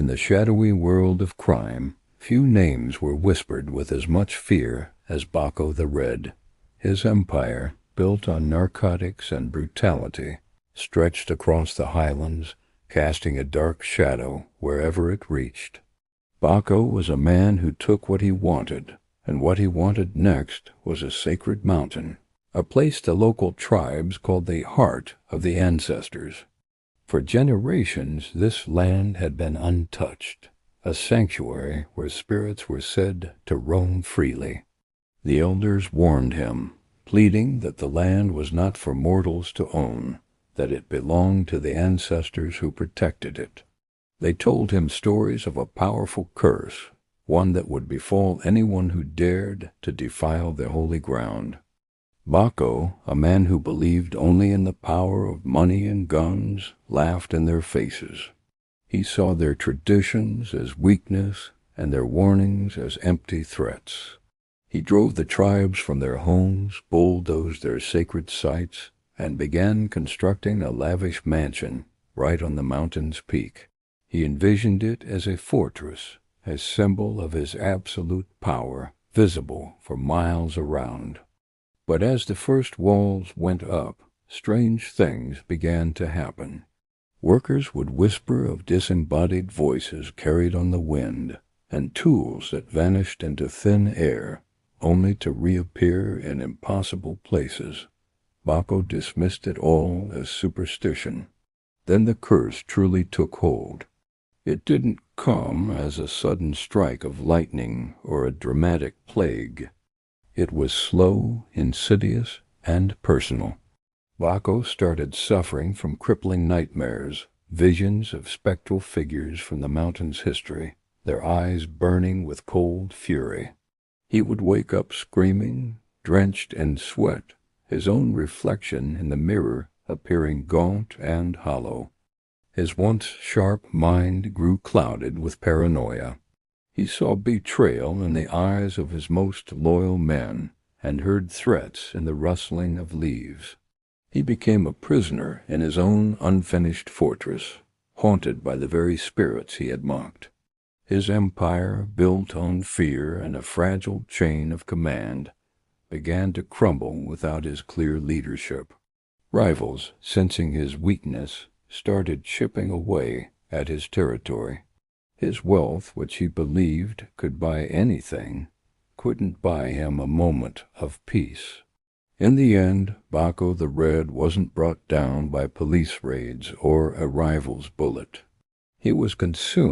In the shadowy world of crime, few names were whispered with as much fear as Bako the Red. His empire, built on narcotics and brutality, stretched across the highlands, casting a dark shadow wherever it reached. Bako was a man who took what he wanted, and what he wanted next was a sacred mountain, a place the local tribes called the Heart of the Ancestors. For generations this land had been untouched, a sanctuary where spirits were said to roam freely. The elders warned him, pleading that the land was not for mortals to own, that it belonged to the ancestors who protected it. They told him stories of a powerful curse, one that would befall anyone who dared to defile the holy ground. Bako, a man who believed only in the power of money and guns, laughed in their faces. He saw their traditions as weakness and their warnings as empty threats. He drove the tribes from their homes, bulldozed their sacred sites, and began constructing a lavish mansion right on the mountain's peak. He envisioned it as a fortress, a symbol of his absolute power, visible for miles around. But as the first walls went up, strange things began to happen. Workers would whisper of disembodied voices carried on the wind, and tools that vanished into thin air, only to reappear in impossible places. Bako dismissed it all as superstition. Then the curse truly took hold. It didn't come as a sudden strike of lightning or a dramatic plague. It was slow, insidious, and personal. Bako started suffering from crippling nightmares, visions of spectral figures from the mountain's history, their eyes burning with cold fury. He would wake up screaming, drenched in sweat, his own reflection in the mirror appearing gaunt and hollow. His once sharp mind grew clouded with paranoia. He saw betrayal in the eyes of his most loyal men, and heard threats in the rustling of leaves. He became a prisoner in his own unfinished fortress, haunted by the very spirits he had mocked. His empire, built on fear and a fragile chain of command, began to crumble without his clear leadership. Rivals, sensing his weakness, started chipping away at his territory. His wealth, which he believed could buy anything, couldn't buy him a moment of peace. In the end, Bako the Red wasn't brought down by police raids or a rival's bullet. He was consumed